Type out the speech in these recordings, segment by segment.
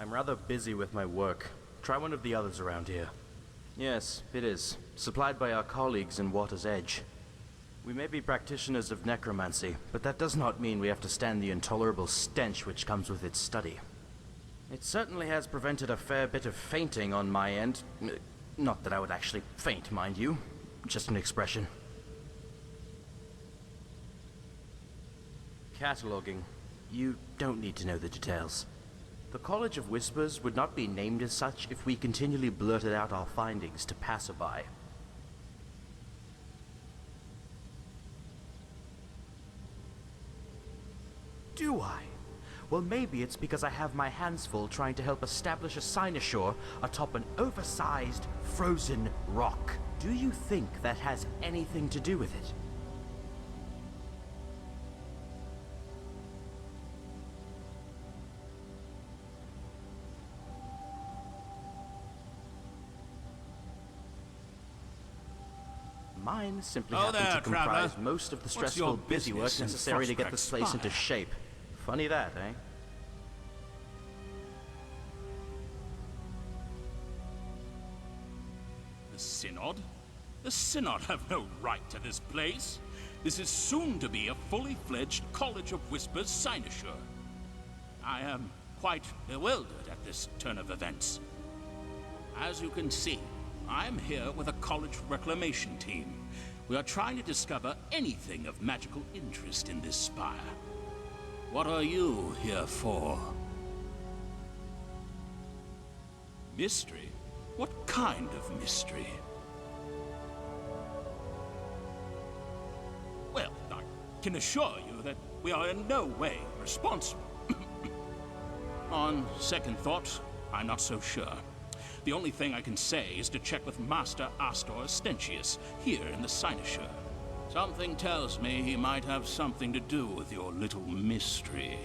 I'm rather busy with my work. Try one of the others around here. Yes, it is. Supplied by our colleagues in Water's Edge. We may be practitioners of necromancy, but that does not mean we have to stand the intolerable stench which comes with its study. It certainly has prevented a fair bit of fainting on my end. Not that I would actually faint, mind you. Just an expression. Cataloging. You don't need to know the details. The College of Whispers would not be named as such if we continually blurted out our findings to passerby. Do I? Well, maybe it's because I have my hands full trying to help establish a cynosure atop an oversized, frozen rock. Do you think that has anything to do with it? Mine simply happen to comprise most of the stressful busywork necessary to get this place into shape. Funny that, eh? The Synod? The Synod have no right to this place. This is soon to be a fully fledged College of Whispers cynosure. I am quite bewildered at this turn of events. As you can see, I'm here with a college reclamation team. We are trying to discover anything of magical interest in this spire. What are you here for? Mystery? What kind of mystery? Well, I can assure you that we are in no way responsible. On second thought, I'm not so sure. The only thing I can say is to check with Master Astor Stentius here in the cynosure. Something tells me he might have something to do with your little mystery.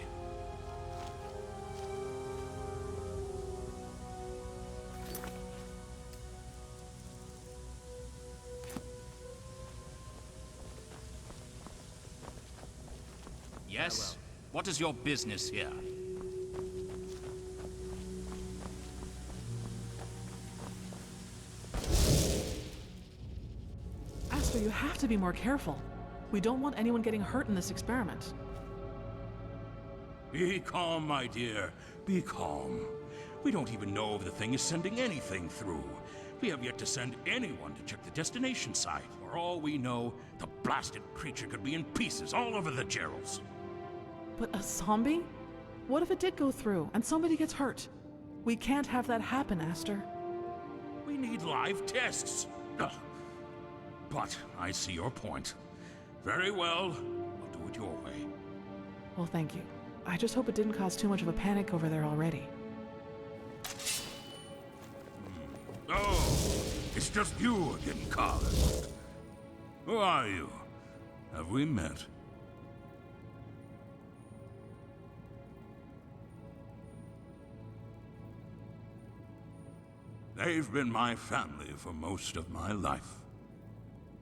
Yes? What is your business here? You have to be more careful. We don't want anyone getting hurt in this experiment. Be calm, my dear. Be calm. We don't even know if the thing is sending anything through. We have yet to send anyone to check the destination site. For all we know, the blasted creature could be in pieces all over the Gerals. But a zombie? What if it did go through and somebody gets hurt? We can't have that happen, Astor. We need live tests. Ugh. But I see your point. Very well, we'll do it your way. Well, thank you. I just hope it didn't cause too much of a panic over there already. Oh, it's just you again, Carlin. Who are you? Have we met? They've been my family for most of my life.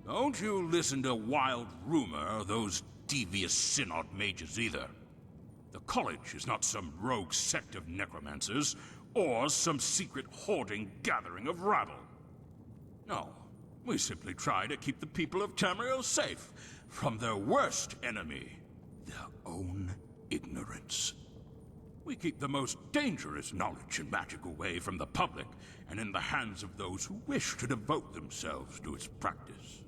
Don't you listen to wild rumor or those devious Synod mages either. The college is not some rogue sect of necromancers, or some secret hoarding gathering of rabble. No, we simply try to keep the people of Tamriel safe from their worst enemy, their own ignorance. We keep the most dangerous knowledge and magic away from the public and in the hands of those who wish to devote themselves to its practice.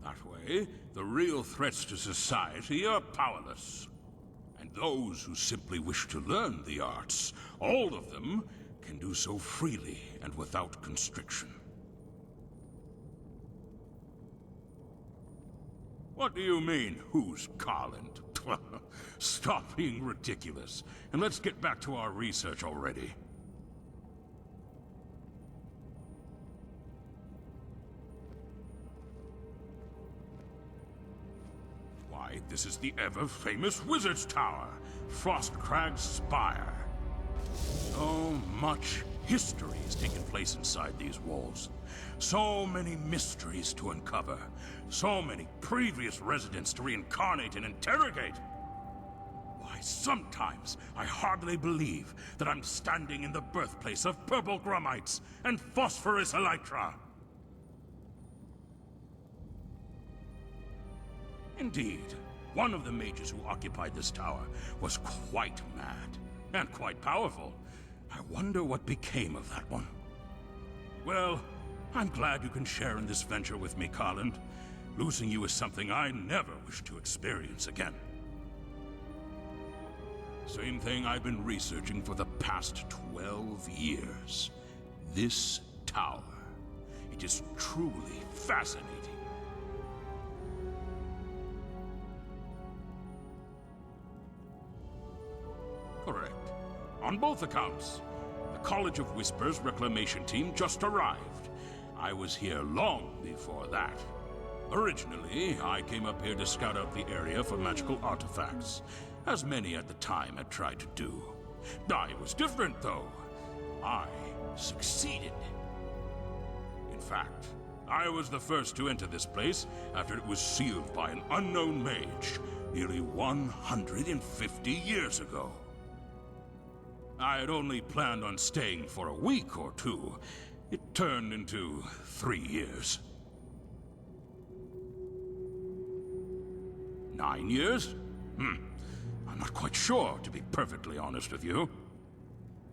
That way, the real threats to society are powerless. And those who simply wish to learn the arts, all of them, can do so freely and without constriction. What do you mean, who's Carland? Stop being ridiculous, and let's get back to our research already. This is the ever-famous Wizard's Tower, Frostcrag's Spire. So much history has taken place inside these walls. So many mysteries to uncover. So many previous residents to reincarnate and interrogate. Why Sometimes I hardly believe that I'm standing in the birthplace of purple grumites and phosphorus elytra. Indeed, one of the mages who occupied this tower was quite mad and quite powerful. I wonder what became of that one. Well, I'm glad you can share in this venture with me, Carland. Losing you is something I never wish to experience again. Same thing I've been researching for the past 12 years. This tower. It is truly fascinating. Correct. On both accounts. The College of Whispers reclamation team just arrived. I was here long before that. Originally, I came up here to scout out the area for magical artifacts, as many at the time had tried to do. I was different, though. I succeeded. In fact, I was the first to enter this place after it was sealed by an unknown mage nearly 150 years ago. I had only planned on staying for a week or two. It turned into 3 years. 9 years? I'm not quite sure, to be perfectly honest with you.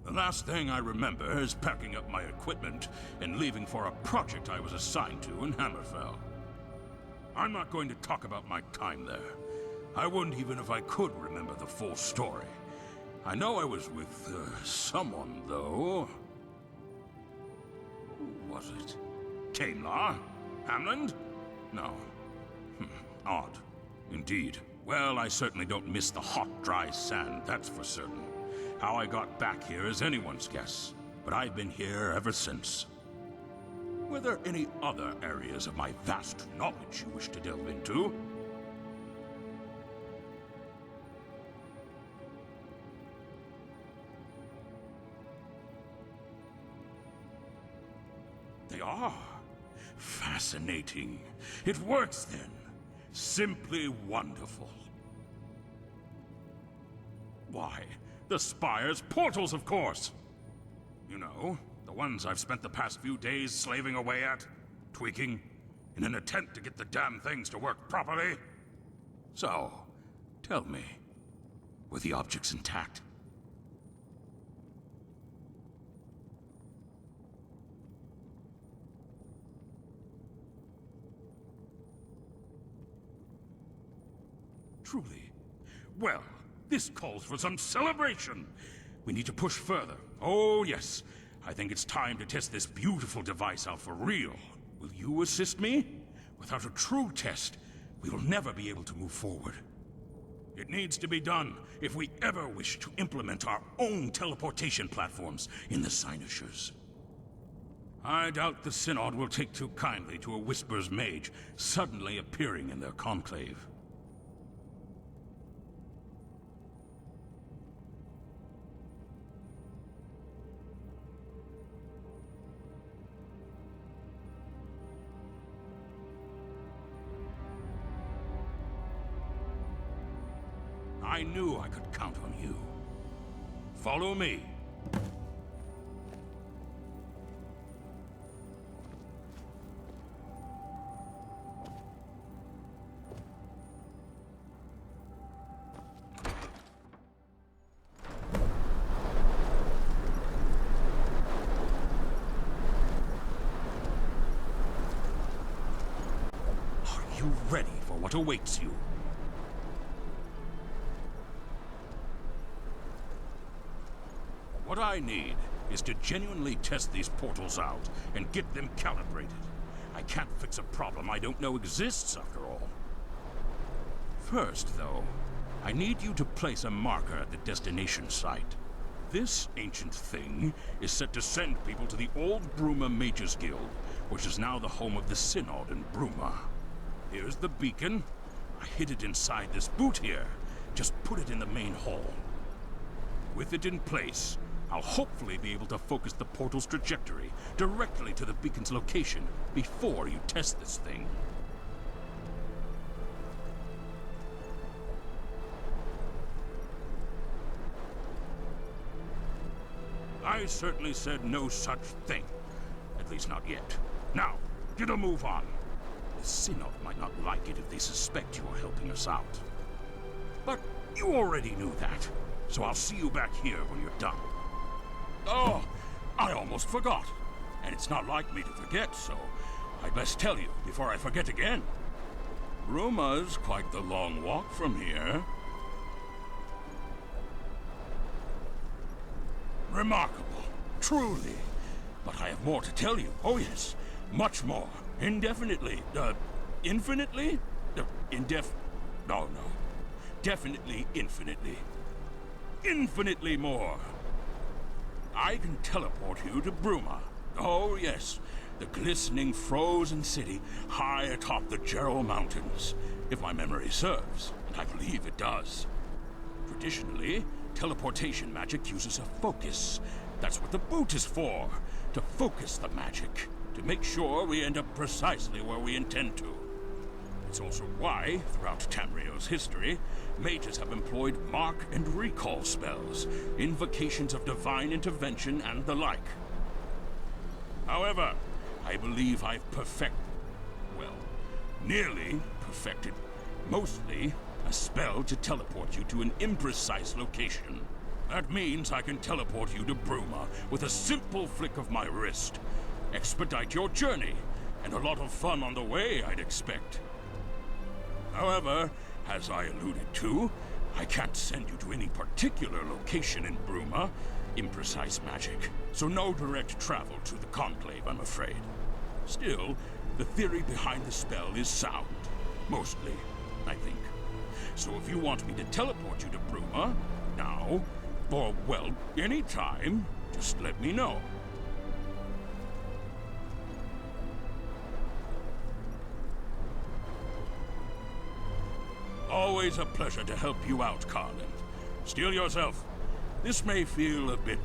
The last thing I remember is packing up my equipment and leaving for a project I was assigned to in Hammerfell. I'm not going to talk about my time there. I wouldn't even if I could remember the full story. I know I was with someone, though. Who was it? Taimlar? Hamland? No. Odd. Indeed. Well, I certainly don't miss the hot, dry sand, that's for certain. How I got back here is anyone's guess, but I've been here ever since. Were there any other areas of my vast knowledge you wish to delve into? They are. Fascinating. It works then. Simply wonderful. Why, the Spire's portals, of course! You know, the ones I've spent the past few days slaving away at, tweaking, in an attempt to get the damn things to work properly. So, tell me, were the objects intact? Truly. Well, this calls for some celebration. We need to push further. Oh, yes. I think it's time to test this beautiful device out for real. Will you assist me? Without a true test, we will never be able to move forward. It needs to be done if we ever wish to implement our own teleportation platforms in the Sinishers. I doubt the Synod will take too kindly to a Whispers mage suddenly appearing in their conclave. I knew I could count on you. Follow me. Are you ready for what awaits you? What I need is to genuinely test these portals out and get them calibrated. I can't fix a problem I don't know exists, after all. First, though, I need you to place a marker at the destination site. This ancient thing is set to send people to the old Bruma Mages Guild, which is now the home of the Synod in Bruma. Here's the beacon. I hid it inside this boot here. Just put it in the main hall. With it in place, I'll hopefully be able to focus the portal's trajectory directly to the beacon's location before you test this thing. I certainly said no such thing. At least not yet. Now, get a move on. The Synod might not like it if they suspect you are helping us out. But you already knew that, so I'll see you back here when you're done. Oh, I almost forgot. And it's not like me to forget, so I best tell you before I forget again. Bruma's quite the long walk from here. Remarkable, truly. But I have more to tell you. Oh yes, much more. Indefinitely. Infinitely? No. Definitely infinitely. Infinitely more. I can teleport you to Bruma. Oh yes, the glistening frozen city high atop the Gerald Mountains, if my memory serves, and I believe it does. Traditionally, teleportation magic uses a focus. That's what the boot is for, to focus the magic, to make sure we end up precisely where we intend to. It's also why, throughout Tamriel's history, mages have employed mark and recall spells, invocations of divine intervention, and the like. However, I believe I've nearly perfected, mostly, a spell to teleport you to an imprecise location. That means I can teleport you to Bruma with a simple flick of my wrist. Expedite your journey, and a lot of fun on the way, I'd expect. However, as I alluded to, I can't send you to any particular location in Bruma. Imprecise magic, so no direct travel to the Conclave, I'm afraid. Still, the theory behind the spell is sound. Mostly, I think. So if you want me to teleport you to Bruma, now, or, well, any time, just let me know. Always a pleasure to help you out, Carlin. Steel yourself. This may feel a bit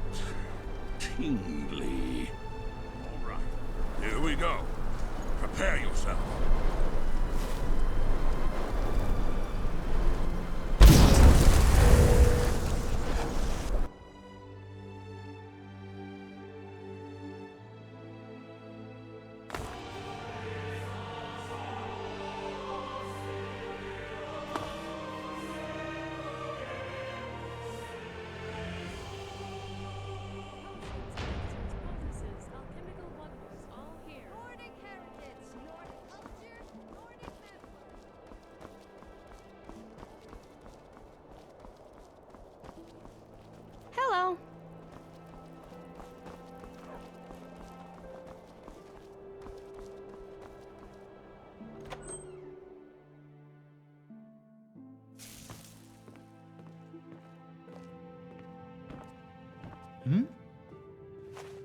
tingly. All right, here we go. Prepare yourself. Hello.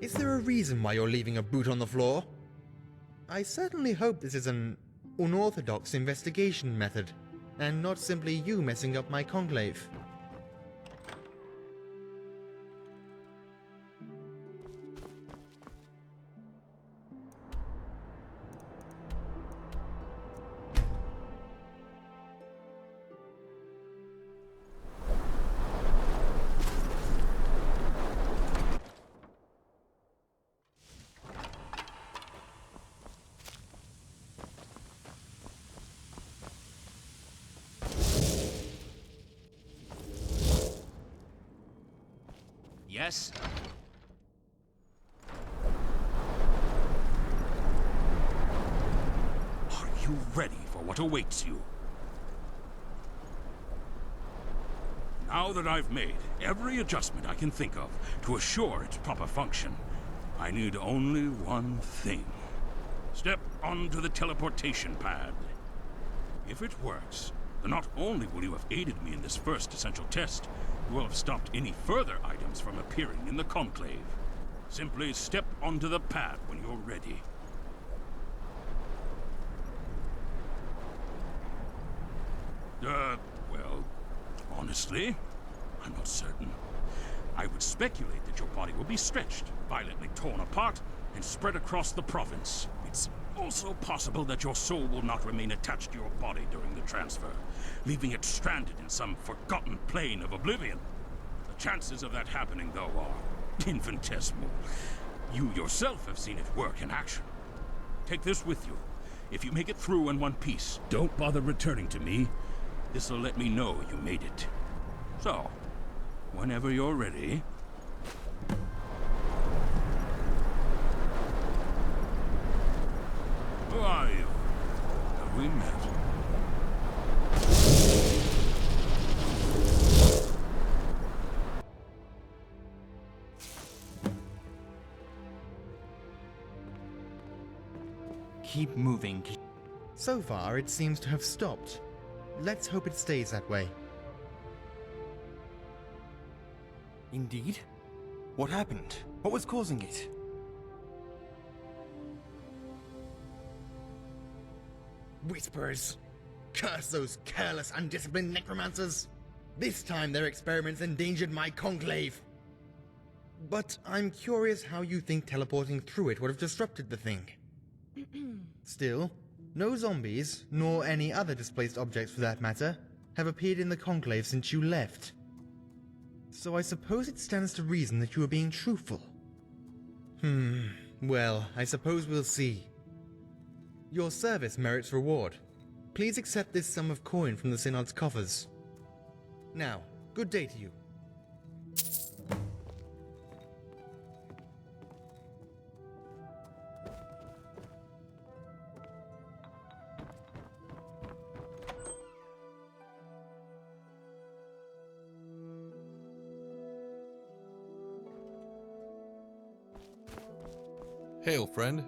Is there a reason why you're leaving a boot on the floor? I certainly hope this is an unorthodox investigation method, and not simply you messing up my conclave. Yes? Are you ready for what awaits you? Now that I've made every adjustment I can think of to assure its proper function, I need only one thing. Step onto the teleportation pad. If it works, then not only will you have aided me in this first essential test, you will have stopped any further items from appearing in the conclave. Simply step onto the pad when you're ready. Well, honestly, I'm not certain. I would speculate that your body will be stretched, violently torn apart, and spread across the province. It's also possible that your soul will not remain attached to your body during the transfer, leaving it stranded in some forgotten plane of oblivion. The chances of that happening, though, are infinitesimal. You yourself have seen it work in action. Take this with you. If you make it through in one piece, don't bother returning to me. This'll let me know you made it. So, whenever you're ready... Who are you? Have we met? Keep moving. So far, it seems to have stopped. Let's hope it stays that way. Indeed? What happened? What was causing it? Whispers! Curse those careless, undisciplined necromancers! This time their experiments endangered my conclave! But I'm curious how you think teleporting through it would have disrupted the thing. Still, no zombies, nor any other displaced objects for that matter, have appeared in the conclave since you left. So I suppose it stands to reason that you are being truthful. Well, I suppose we'll see. Your service merits reward. Please accept this sum of coin from the Synod's coffers. Now, good day to you. Hail, friend.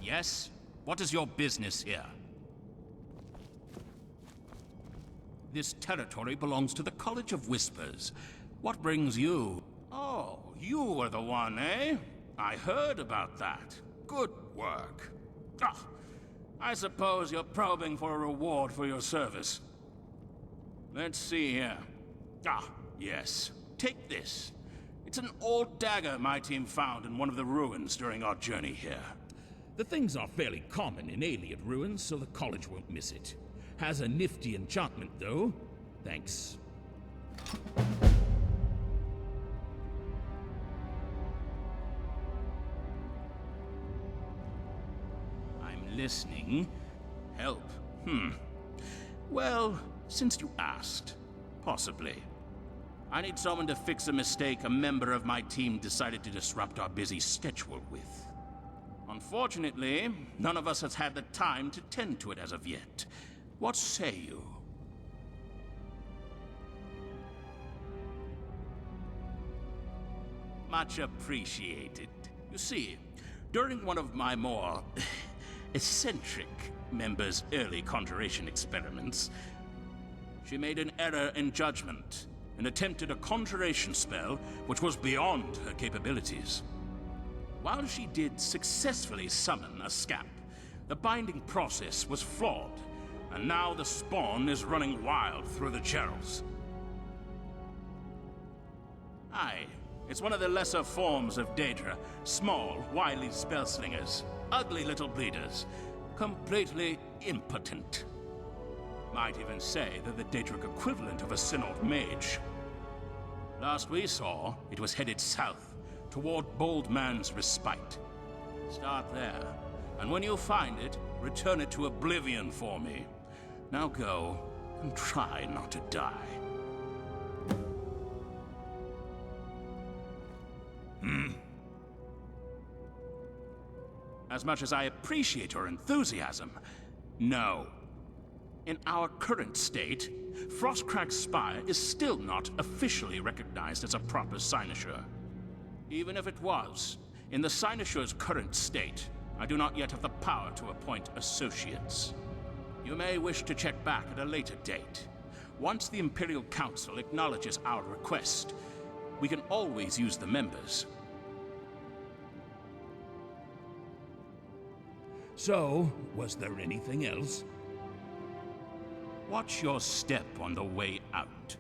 Yes? What is your business here? This territory belongs to the College of Whispers. What brings you? Oh, you were the one, eh? I heard about that. Good work. Ah, I suppose you're probing for a reward for your service. Let's see here. Ah, yes. Take this. It's an old dagger my team found in one of the ruins during our journey here. The things are fairly common in alien ruins, so the college won't miss it. Has a nifty enchantment, though. Thanks. I'm listening. Help? Well, since you asked, possibly. I need someone to fix a mistake a member of my team decided to disrupt our busy schedule with. Unfortunately, none of us has had the time to tend to it as of yet. What say you? Much appreciated. You see, during one of my more eccentric members' early conjuration experiments, she made an error in judgment and attempted a conjuration spell which was beyond her capabilities. While she did successfully summon a scamp, the binding process was flawed, and now the spawn is running wild through the channels. Aye, it's one of the lesser forms of Daedra. Small, wily spellslingers, ugly little bleeders, completely impotent. Might even say they're the Daedric equivalent of a Synod mage. Last we saw, it was headed south, toward Bold Man's Respite. Start there, and when you find it, return it to oblivion for me. Now go, and try not to die. As much as I appreciate your enthusiasm, no. In our current state, Frostcrack's Spire is still not officially recognized as a proper cynosure. Even if it was, in the cynosure's current state, I do not yet have the power to appoint associates. You may wish to check back at a later date. Once the Imperial Council acknowledges our request, we can always use the members. So, was there anything else? Watch your step on the way out.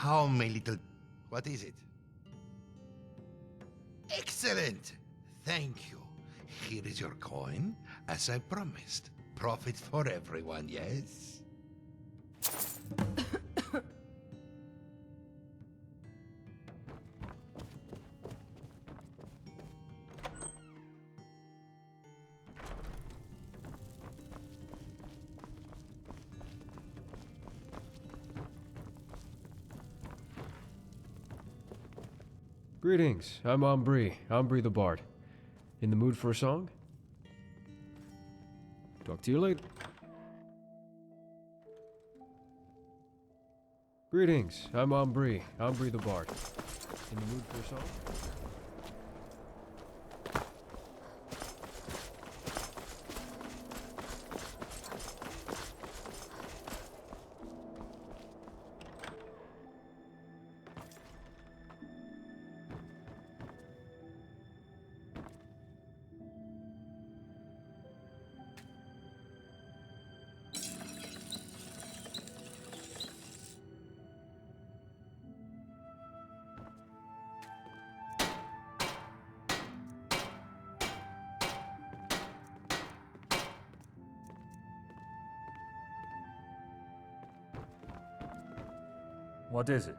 How, my little... What is it? Excellent! Thank you. Here is your coin, as I promised. Profit for everyone, yes? Greetings, I'm Ambri the Bard. In the mood for a song? Talk to you later. Greetings, I'm Ambri the Bard. In the mood for a song? What is it?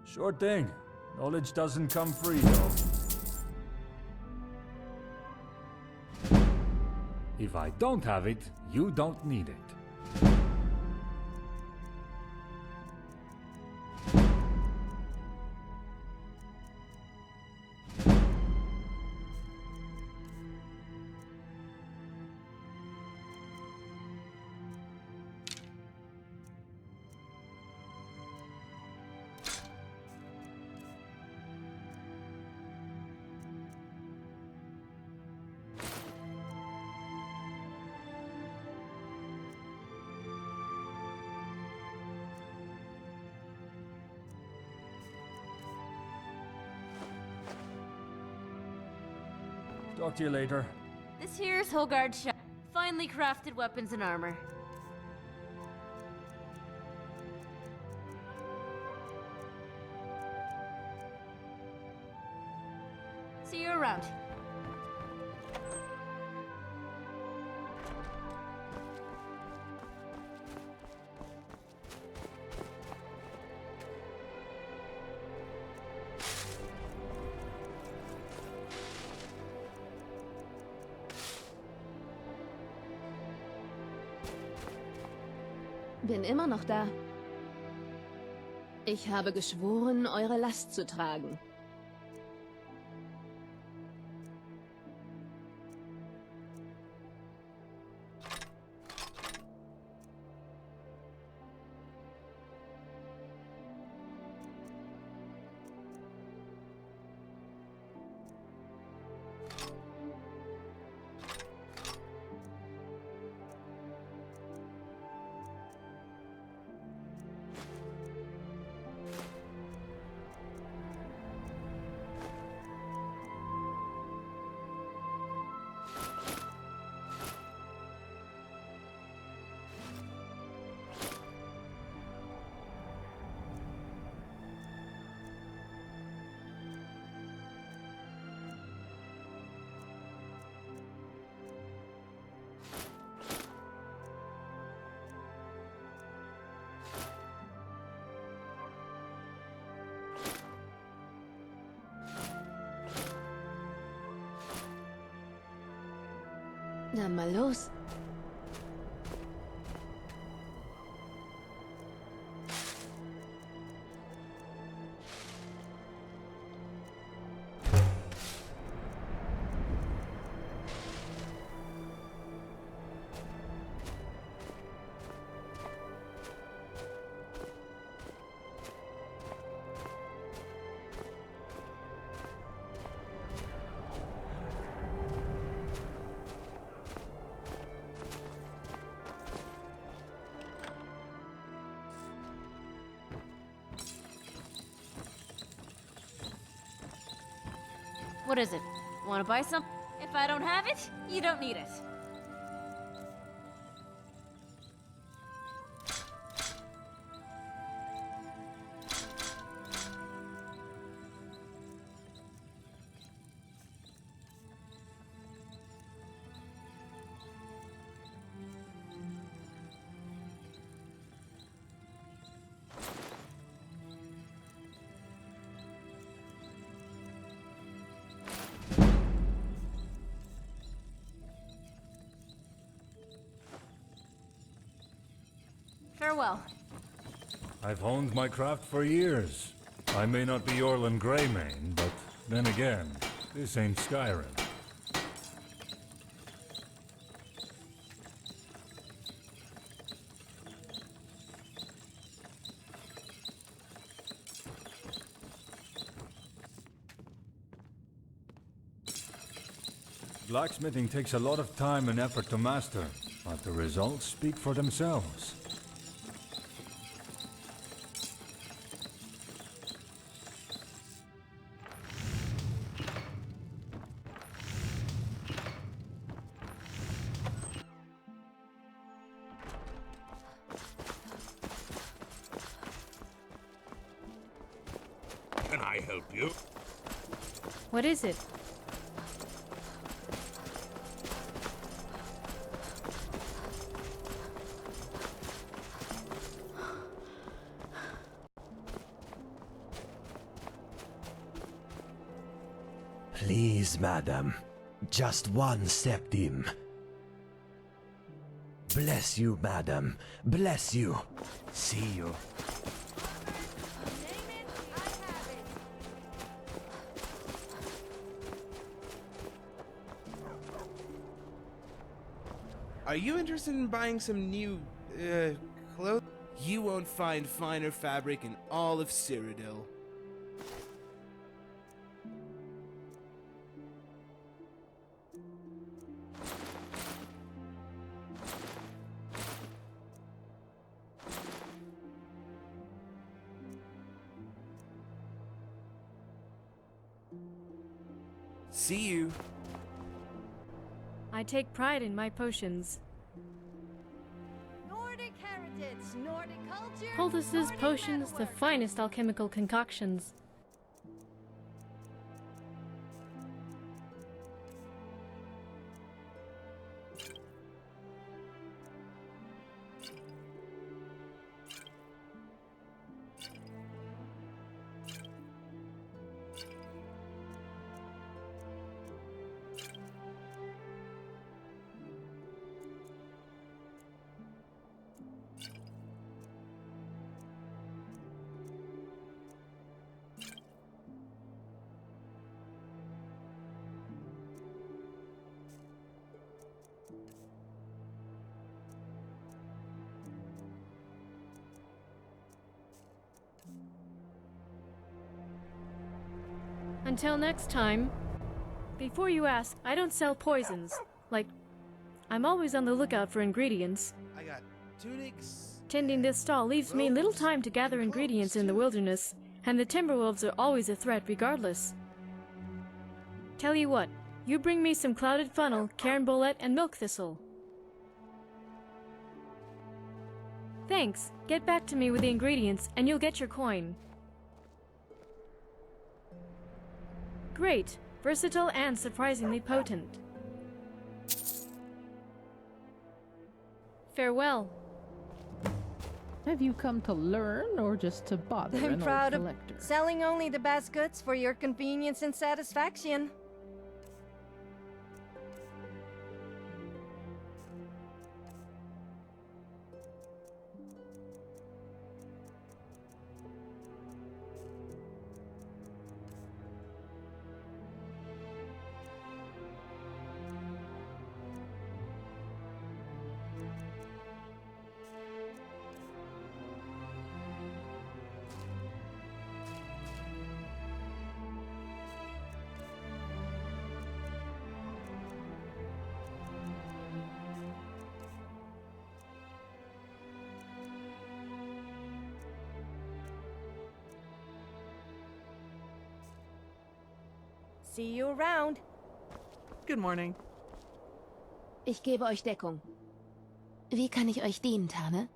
Sure thing. Knowledge doesn't come free, though. If I don't have it, you don't need it. Talk to you later. This here's Hogard's shop. Finely crafted weapons and armor. See you around. Bin immer noch da. Ich habe geschworen, eure Last zu tragen. Na mal los. What is it? Want to buy some? If I don't have it, you don't need it. Farewell. I've honed my craft for years. I may not be Orlan Greymane, but then again, this ain't Skyrim. Blacksmithing takes a lot of time and effort to master, but the results speak for themselves. Can I help you? What is it? Please, madam. Just one septim. Bless you, madam. Bless you. See you. Are you interested in buying some new, clothes? You won't find finer fabric in all of Cyrodiil. See you. I take pride in my potions. Nordic heritage, Nordic culture. Poultices, potions, the finest alchemical concoctions. Until next time. Before you ask, I don't sell poisons. Like, I'm always on the lookout for ingredients. I got tunics. Tending this stall leaves me little time to gather ingredients in the wilderness, and the Timberwolves are always a threat regardless. Tell you what, you bring me some clouded funnel, cairn bolete, and milk thistle. Thanks. Get back to me with the ingredients, and you'll get your coin. Great. Versatile and surprisingly potent. Farewell. Have you come to learn or just to bother I'm an proud old of collector? selling only the best goods for your convenience and satisfaction. See you around. Good morning. Ich gebe euch Deckung. Wie kann ich euch dienen, Tane?